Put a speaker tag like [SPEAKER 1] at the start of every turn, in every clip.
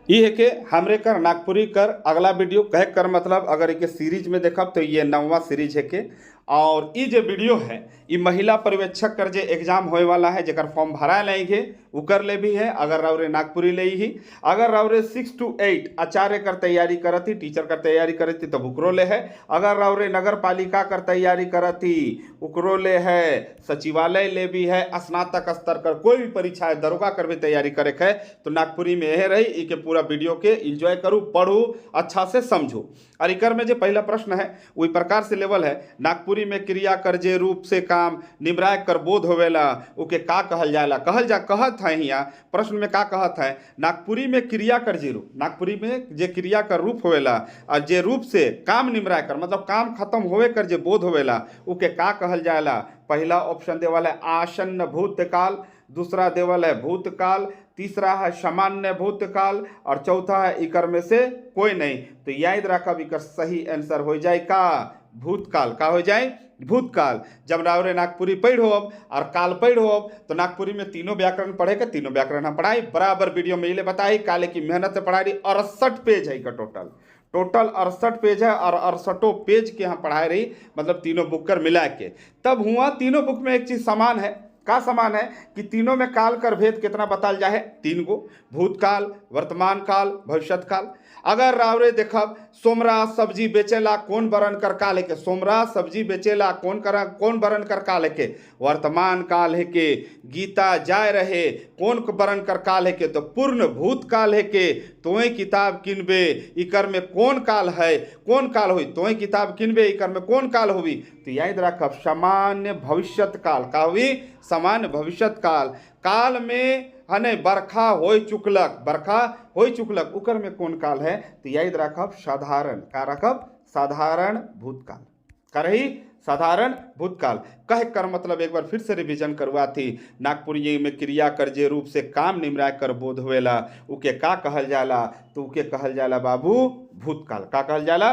[SPEAKER 1] ये है कि हमरे कर नागपुरी कर अगला वीडियो कहे कर मतलब अगर एक सीरीज में देखब तो ये 9वां सीरीज है के। और ये जो वीडियो है ये महिला पर्यवेक्षक कर जे एग्जाम होए वाला है जेकर फॉर्म भरा लेंगे वो कर ले भी है। अगर रावरे नागपुरी ले ही अगर रावरे 6 to 8 आचार्य कर तैयारी करती टीचर कर तैयारी करती तब उकरो ले है। अगर रावरे नगर पालिका कर तैयारी करती उकरो ले है। सचिवालय ले भी है। स्नातक स्तर कर कोई भी परीक्षा है दरोगा कर भी तैयारी करे है तो नागपुरी में यह रही इके पूरा वीडियो के एंजॉय करूँ पढ़ू अच्छा से समझू। और इकर में जो पहला प्रश्न है वही प्रकार से लेवल है नागपुरी में क्रिया कर जे रूप से काम निम्राय कर बोध होवेला उके का कहल जाला कहत है यहाँ प्रश्न में का कहत है नागपुरी में क्रिया कर जे रूप नागपुरी में जे क्रिया कर रूप होवेला और जे रूप से काम निम्राय कर मतलब काम खत्म होवे कर जे बोध होवेला उके का कहल जाला। पहला ऑप्शन देवल है आसन्न भूतकाल, दूसरा देवल है भूतकाल, तीसरा है सामान्य भूतकाल और चौथा है इकर में से कोई नहीं। तो याद रखब इकर सही आंसर हो जाए का भूतकाल का हो जाए भूतकाल। जब रावरे नागपुरी पढ़ होब और काल पढ़ होब तो नागपुरी में तीनों व्याकरण पढ़े के तीनों व्याकरण हम पढ़ाई बराबर वीडियो में ये बताई काले की मेहनत से पढ़ाई 68 पेज है का टोटल 68 पेज है और 68 पेज के हम पढ़ाए रही मतलब तीनों बुक कर मिला के। तब हुआ तीनों बुक में एक चीज समान है का समान है कि तीनों में काल कर भेद कितना बताल जाए 3 गो भूतकाल वर्तमान काल भविष्यत काल। अगर रावरे देखब सोमरा सब्जी बेचेला कौन बरन कर काल है के सोमरा सब्जी बेचेला कौन बरन कर काल है के वर्तमान काल है के गीता जाय रहे कौन बरन कर काल है के तो पूर्ण भूतकाल है के तोय किताब किनबे इकर में कौन काल है कौन काल हुई तोय किताब किनबे इकर में कौन काल हुई। तो याद रखब सामान्य भविष्यत काल का हुई सामान्य भविष्यत काल काल में हने बरखा हो चुकलक उकर में कौन काल है तो याद रखब साधारण का रखब साधारण भूतकाल कर ही साधारण भूतकाल कह कर मतलब एक बार फिर से रिवीजन करवा थी नागपुरी में क्रिया कर जे रूप से काम निम्राय कर बोध होवेला उके का कहल जाला तो उके कहल जाला बाबू भूतकाल का कहल जाला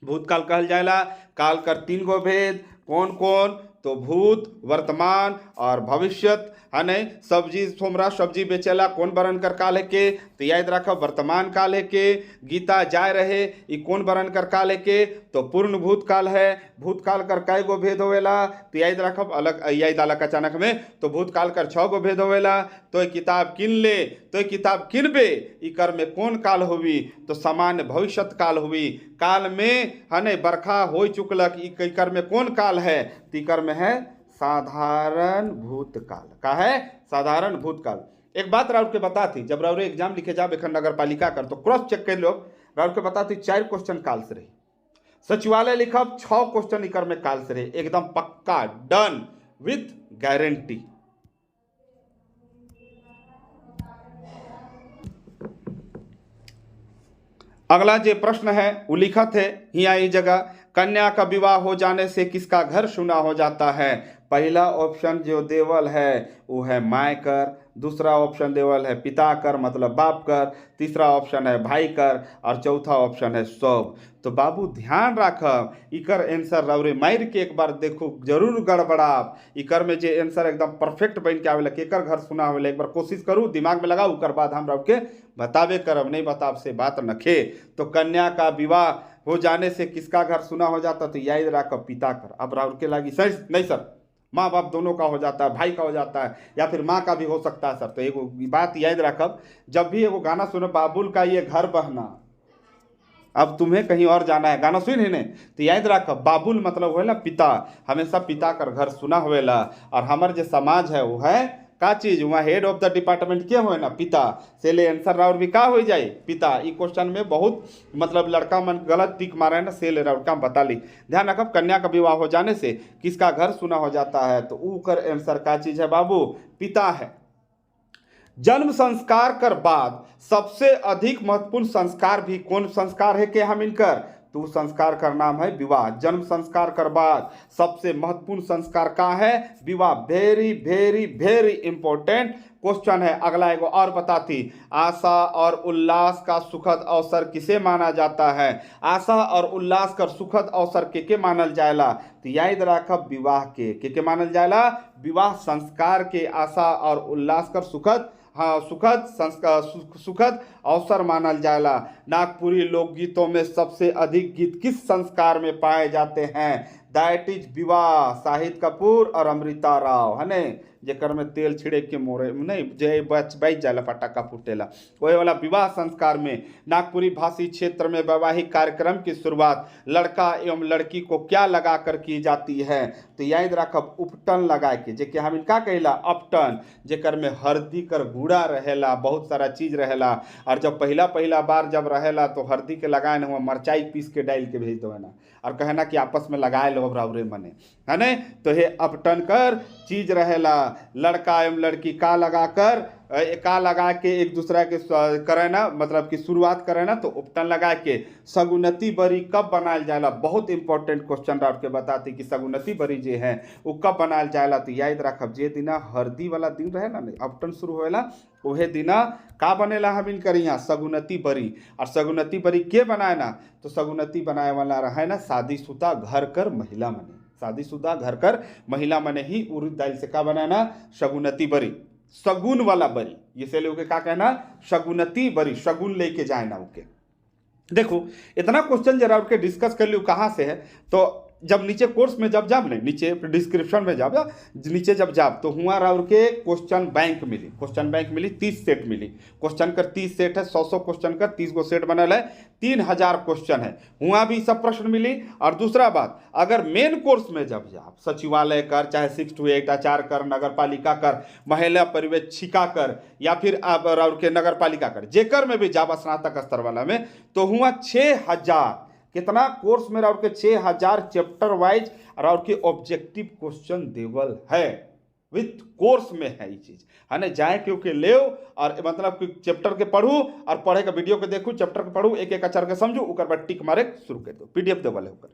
[SPEAKER 1] भूतकाल कहल जाला। काल कर 3 गो भेद कौन कौन तो भूत वर्तमान और भविष्यत है नहीं। सब्जी सोमरा सब्जी बेचेला कौन बरन कर काल है के तो याद रखब वर्तमान काल है के। गीता जाय रहे ये कौन बरन कर काल है के तो पूर्ण भूतकाल है। भूतकाल कर कई गो भेद होवेला तो याद रखब अलग याद अलग अचानक में तो भूतकाल कर 6 गो भेद होवेला। तो किताब किन ले तो किताब किनबे इकर में कौन काल हुई तो सामान्य भविष्यत काल हुई। काल में हने बरखा हो चुकलक इकर में कौन काल है तो इकर में है साधारण भूतकाल का है साधारण भूतकाल। एक बात राउर के बता थी जब राउर एग्जाम लिखे जा बेखन नगर पालिका कर तो क्रॉस चेक कर लो राउर के बता थी 4 क्वेश्चन काल से रही सचिवालय लिखब 6 क्वेश्चन इकर में काल से रही एकदम पक्का डन विथ गारंटी। अगला जो प्रश्न है वो लिखत है यहाँ ये जगह कन्या का विवाह हो जाने से किसका घर सुना हो जाता है। पहला ऑप्शन जो देवल है वो है माय कर, दूसरा ऑप्शन देवल है पिता कर मतलब बाप कर, तीसरा ऑप्शन है भाई कर और चौथा ऑप्शन है सब। तो बाबू ध्यान रखब इकर आंसर राउरे मार के एक बार देखो जरूर गड़बड़ाब इकर में जे आंसर एकदम परफेक्ट बन के आवेला केकर घर सुना होवेला एक बार कोशिश करूँ दिमाग में लगाओ उकर बाद हम के बताबे करब नहीं बताब से बात नखे। तो कन्या का विवाह हो जाने से किसका घर सुना हो जाता तो याद रखब पिता कर। अब राउर के लागी सर नहीं सर माँ बाप दोनों का हो जाता है भाई का हो जाता है या फिर माँ का भी हो सकता है सर। तो एगो बात याद रखब जब भी एगो गाना सुनो बाबुल का ये घर बहना अब तुम्हें कहीं और जाना है गाना सुन ही नहीं तो याद रखब बाबुल मतलब होएला पिता हमेशा पिता कर घर सुना होएला। और हमार जो समाज है वो है का चीज वहाँ हेड ऑफ द डिपार्टमेंट क्या हो ना पिता से ले आंसर राउर भी का हो जाए पिता। ई क्वेश्चन में बहुत मतलब लड़का मन गलत टिक मारे ना से ले राउर का बता ली। ध्यान रखब कन्या का विवाह हो जाने से किसका घर सुना हो जाता है तो ऊ कर आंसर का चीज है बाबू पिता है। जन्म संस्कार कर बाद सबसे अधिक महत्वपूर्ण संस्कार भी कौन संस्कार है के हम इनकर तो संस्कार का नाम है विवाह। जन्म संस्कार कर बाद सबसे महत्वपूर्ण संस्कार का है विवाह। Very very very important question है। अगला एगो और बताती आशा और उल्लास का सुखद अवसर किसे माना जाता है। आशा और उल्लास कर सुखद अवसर के मानल जाएला तो याद रखब विवाह के मानल जाएला विवाह संस्कार के आशा और उल्लास कर सुखद हाँ सुखद अवसर मानल जाला। नागपुरी लोकगीतों में सबसे अधिक गीत किस संस्कार में पाए जाते हैं? दैट इज विवाह। शाहिद कपूर और अमृता राव है ने, जेकर में तेल छिड़क के मोरे नहीं जे बच जाला पटाखा फूटेला, वही वाला विवाह संस्कार में। नागपुरी भाषी क्षेत्र में वैवाहिक कार्यक्रम की शुरुआत लड़का एवं लड़की को क्या लगाकर की जाती है? तो याद रखब उपटन लगा के, जेके हम इनका कहला अपटन, जेकर में हल्दी कर गुड़ा रहेला, बहुत सारा चीज रहेला। और जब पहला बार जब रहेला तो हल्दी के लगाए ना मरचाई पीस के डाल के भेज दो ना, और कहना कि आपस में लगाए लो बराबरे मने है ने। तो ये अपटन कर चीज रहेला। लड़का एवं लड़की का लगा के एक दूसरा के करे ना, मतलब कि शुरुआत करे ना, तो उपटन लगा के। सगुनती बरी कब बनाल जाला? बहुत इंपॉर्टेंट क्वेश्चन राउट के बताती कि सगुनती बरी जे है वो कब बनाल जाला। तो याद रखब जे दिना हल्दी वाला दिन रहे ना, अपटन शुरू होएला वहे दिना का बनेला हम इनकर यहाँ सगुनती बरी। और सगुनती बरी के बनाए ना, तो सगुनती बनाए वाला रहे ना शादीशुदा घर कर महिला मने, शादीशुदा घर कर महिला मने ही उड़द दाल से का बनाना सगुनती बरी, सगुन वाला बरी। इसे लोग का कहना सगुनती बरी, सगुन लेके जाए ना उके। देखो इतना क्वेश्चन जरा उनके डिस्कस कर लियो कहाँ से है। तो जब नीचे कोर्स में जब जाब नहीं, नीचे डिस्क्रिप्शन में जाब, नीचे जब जाब तो हुआ राउर के क्वेश्चन बैंक मिली 30 सेट मिली। क्वेश्चन कर 30 सेट है, 100 क्वेश्चन कर 30 गो सेट बनल है, 3000 क्वेश्चन है, हुआ भी सब प्रश्न मिली। और दूसरा बात, अगर मेन कोर्स में जब जाब सचिवालय कर, चाहे 6 to 8 आचार कर, नगर पालिका कर, महिला पर्यवेक्षिका कर, या फिर अब राउर के नगर पालिका कर, जेकर में भी जाब स्नातक स्तर वाला में, तो हुआ 6000 कितना कोर्स में राउर के 6000 चैप्टर वाइज राउर के ऑब्जेक्टिव क्वेश्चन देवल है, विथ कोर्स में है ये चीज है ना। जाए क्योंकि ले और मतलब कि चैप्टर के पढ़ू और पढ़े का वीडियो के देखू, चैप्टर के पढ़ू, एक एक अक्षर के समझू, उकर बाद टिक मारे शुरू कर दो। पीडीएफ देवल है ऊपर।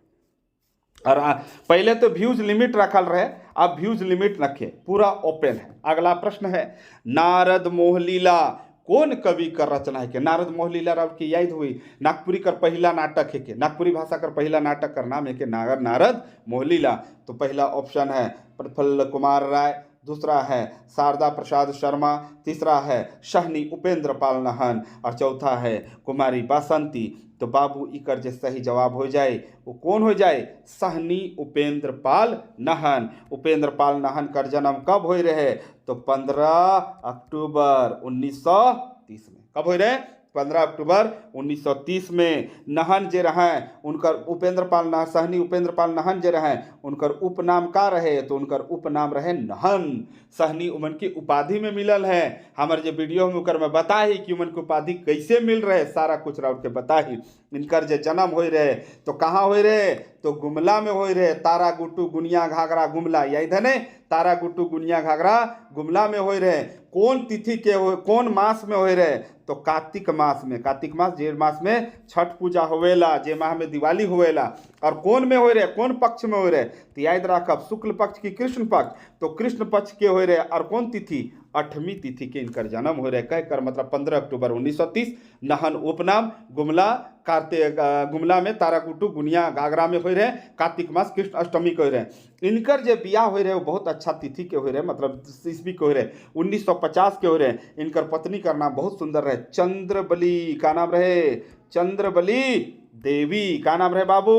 [SPEAKER 1] और पहले तो व्यूज लिमिट रखल रहे, अब व्यूज लिमिट रखे, पूरा ओपन है। अगला प्रश्न है, नारद मोहलीला कौन कवि कर रचना है के? नारद मोहलीला राव की याद हुई, नागपुरी कर पहला नाटक है के, नागपुरी भाषा कर पहला नाटक कर नाम है के नारद मोहलीला। तो पहला ऑप्शन है प्रफुल्ल कुमार राय, दूसरा है शारदा प्रसाद शर्मा, तीसरा है शहनी उपेंद्र पाल नहन, और चौथा है कुमारी बासंती। तो बाबू इकर जे सही जवाब हो जाए वो कौन हो जाए? सहनी उपेंद्र पाल नहन। उपेंद्र पाल नहन कर जन्म कब हो रहे? तो 15 अक्टूबर 1930 में। कब हो रहे? 15 अक्टूबर 1930 में। नहन जे रहे उनकर उपेंद्र पाल नहन, सहनी उपेंद्र पाल नहन जे रहे उनकर उपनाम का रहे? तो उनकर उपनाम रहे नहन। सहनी उमन की उपाधि में मिलल है। हमारे जो वीडियो में उनकर में बता ही कि उमन की उपाधि कैसे मिल रहे, सारा कुछ राउट के बता ही। इनकर जो जन्म हो रहे तो कहाँ हो रहे? तो गुमला में हो रहे। तारा गुट्टू गुनिया घाघरा गुमला, यही था ने, तारा गुट्टू गुनिया घाघरा गुमला में हो रहे। कौन तिथि के हो, कौन मास में हो रहे? तो कार्तिक मास में। कार्तिक मास जेठ मास में छठ पूजा होवेला, जे माह में दिवाली होवेला। और कौन में हो रहे? कौन पक्ष में हो रहे? तो याद रखब शुक्ल पक्ष की कृष्ण पक्ष, तो कृष्ण पक्ष के हो रहे। और कौन तिथि? 8वीं तिथि के इनकर जन्म हो रहे। कह कर मतलब 15 अक्टूबर 1930। नहन उपनाम, गुमला कार्तिक, गुमला में ताराकुटू गुनिया घाघरा में हो रहे। कार्तिक मास कृष्ण अष्टमी के हो रहे। इनकर जो बियाह हो रहे वो बहुत अच्छा तिथि के हो रहे, मतलब ईस्वी के हो रहे, 1950 के हो रहे। इनकर पत्नी का नाम बहुत सुंदर रहे, चंद्रबली। का नाम रहे? चंद्रबली देवी। का नाम रहे बाबू?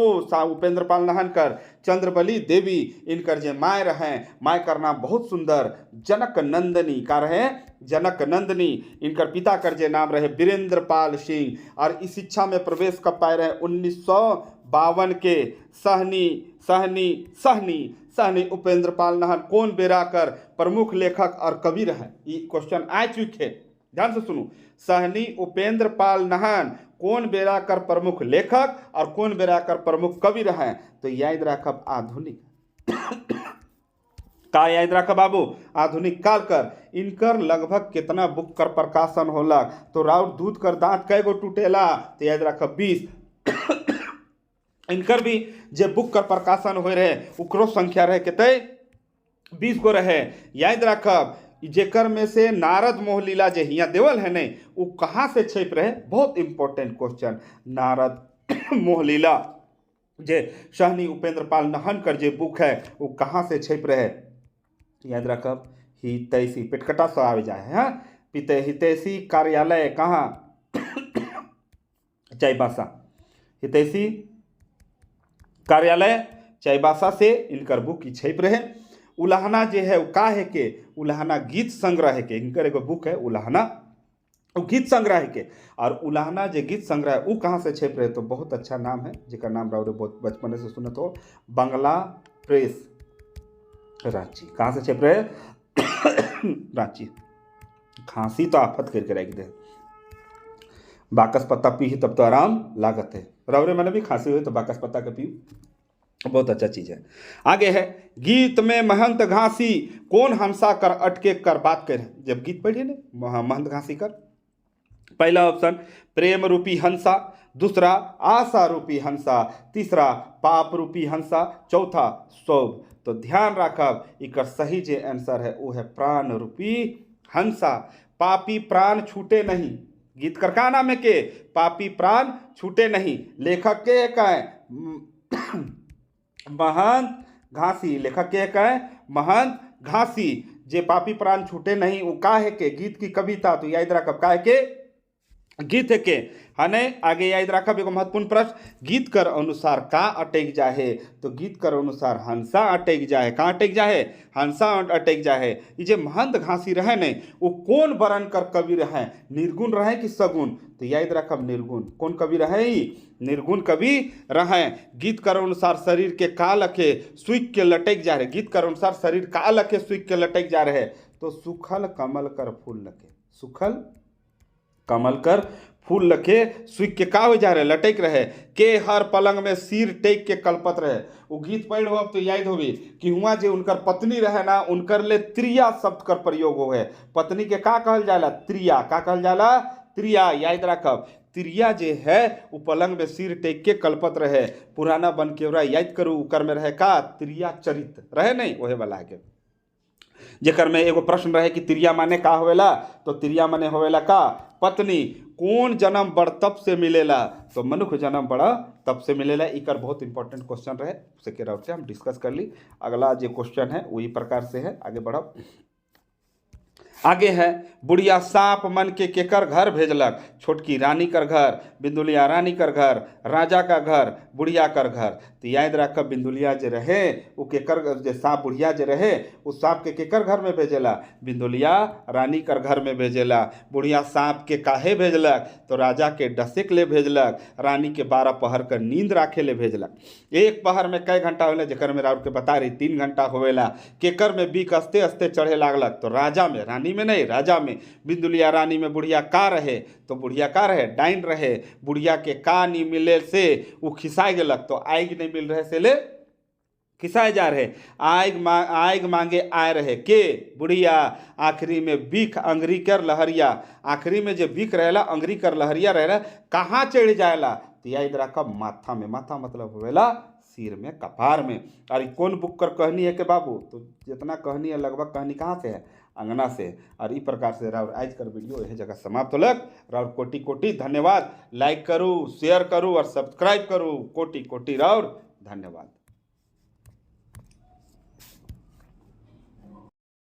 [SPEAKER 1] उपेंद्र पाल नहनकर, चंद्रबली देवी। इनकर जे माय रहे, माय का नाम बहुत सुंदर, जनक नंदनी। का रहे? जनक नंदनी। इनकर पिता कर जे नाम रहे वीरेंद्र पाल सिंह। और इस शिक्षा में प्रवेश कर पाए रहे 1952 के। सहनी उपेंद्र पाल नहन कौन बेरा कर प्रमुख लेखक और कवि रहे? ये क्वेश्चन आ चुके, ध्यान से सुनो। सहनी उपेंद्र पाल नहन कौन बेरा कर प्रमुख लेखक और कौन बेरा कर प्रमुख कवि रहे? तो याद रखब आधुनिक का याद रखब बाबू? आधुनिक काल कर। इनकर लगभग कितना बुक कर प्रकाशन होला? तो राउत दूध कर दांत कै गो टूटेला? तो याद रखब 20। इनकर भी जे बुक कर प्रकाशन हो रहे उकरो संख्या रहे कितने? 20 गो रहे। याद रखब जेकर में से नारद मोहलीला जे हिया देवल है नहीं, वो कहाँ से छप रहे? बहुत इंपॉर्टेंट क्वेश्चन। नारद मोहलीला जे शहनी उपेंद्र पाल नहन कर जे बुक है वो कहाँ से छप रहे? याद रखब ही तैसी पेटकटा से आवे जाए। हाँ, हितैषी कार्यालय कहाँ? चाईबासा। हितैषी कार्यालय चाईबासा से इनकर बुक छप रहे। उलाहना जे है वो का है के? उलाहना गीत संग्रह है के। इनकर एगो बुक है उलाहना, वो गीत संग्रह है के। और उलाहना जे गीत संग्रह वो कहाँ से छप रहे? तो बहुत अच्छा नाम है जिसका नाम राउरे बहुत बचपन से सुनत हो, बंगला प्रेस रांची। कहाँ से छप रहे? रांची। खांसी तो आफत करके रख दे, बाकस पत्ता पी तब तो आराम लागत है। रवरे मैंने भी खांसी हुई तो बाकस पत्ता का पी, बहुत अच्छा चीज है। आगे है, गीत में महंत घासी कौन हंसा कर अटके कर बात करे? जब गीत पढ़िए ना महंत घासी कर। पहला ऑप्शन प्रेम रूपी हंसा, दूसरा आशा रूपी हंसा, तीसरा पाप रूपी हंसा, चौथा सौभ। तो ध्यान रखब इकर सही जे आंसर है वो है प्राण रूपी हंसा। पापी प्राण छूटे नहीं, गीत कर का नाम है के? पापी प्राण छूटे नहीं। लेखक के कहे? महंत घासी। लेखक के कहे? महंत घासी। जे पापी प्राण छूटे नहीं वो का है के? गीत की कविता। तो याद रखब का है के? गीत है के, है नहीं? आगे याद रखब एगो महत्वपूर्ण प्रश्न, गीत कर अनुसार का अटक जाए? तो गीत कर अनुसार हंसा अटक जाए। कहाँ अटक जाए? हंसा अटक जाए। ये जे महंत घासी रहे नहीं वो कौन वर्ण कर कवि रहे? निर्गुण रहे कि सगुण? तो याद रखब निर्गुण। कौन कवि रहे? निर्गुण कवि रहे। गीत कर अनुसार शरीर के का लखे सुख के लटक जा रहे? गीत कर अनुसार शरीर का लखे सुख के लटक जा रहे? तो सुखल कमल कर फूल लखे। सुखल कमल कर फूल लखे सुख के का हो जा रहे? लटक रहे। के हर पलंग में सिर टेक के कल्पत रहे। वो गीत पढ़ हो तो याद होगी कि हुआ जे उनकर पत्नी रहे ना उनकर ले त्रिया शब्द कर प्रयोग हो है। पत्नी के का कहल जाला? त्रिया। का कहल जाला? त्रिया। याद रखब त्रिया जे है वो पलंग में सिर टेक के कल्पत रहे। पुराना बन के याद करू उकर में रहे का? त्रिया चरित रहे नहीं वहे वाला है। जेकर में एगो प्रश्न रहे कि त्रिया माने का होवेला? तो त्रिया माने होवेला का? पत्नी। कौन जन्म बड़ तब से मिलेला? तो मनुष्य जन्म बड़ा तब से मिलेला। इकर बहुत इंपॉर्टेंट क्वेश्चन रहे, उसे के राउट से हम डिस्कस कर ली। अगला जो क्वेश्चन है वही प्रकार से है, आगे बढ़ब। आगे है, बुढ़िया सांप मन के केकर घर भेजलक? छोटकी रानी कर घर, बिंदुलिया रानी कर घर, राजा का घर, बुढ़िया कर घर। तो याद रखब बिंदुलिया जे रहे वो केकर जे सांप बुढ़िया जे रहे उस सांप के केकर घर में भेजेला? बिंदुलिया रानी कर घर में भेजेला। बुढ़िया सांप के काहे भेजलक? तो राजा के डसे के ले भेजलक, रानी के 12 पहर कर नींद राखे ले भेजलक। एक पहर में कई घंटा होले? जेकर में राउर के बता रही 3 घंटा होवेला। केकर में बीक अस्ते अस्ते चढ़े लागलक? तो राजा में, रानी में नहीं, राजा में। बिंदुलिया रानी में बुढ़िया का रहे? तो बुढ़िया का रहे? डाइन रहे। बुढ़िया के का नहीं मिले से वो खिसाए गेलक, तो आग नहीं मिल रहे से ले खिसाए जा रहे। आग मांगे आए रहे के? बुढ़िया। आखिरी में बीख अंगरी कर लहरिया। आखिरी में जो बीख रहेला अंगरी कर लहरिया रहेला कहाँ चढ़ जाएला? तो याद रखब माथा में। माथा मतलब होवेला सिर में, कपार में। और कौन बुक कर कहनी है के बाबू? तो जितना कहनी है लगभग कहनी कहाँ से है? अंगना से। और इस प्रकार से राउर आज कर वीडियो यह जगह समाप्त होलक। राउर कोटि कोटि धन्यवाद। लाइक करूँ, शेयर करूँ और सब्सक्राइब करूँ। कोटि कोटि राउर धन्यवाद।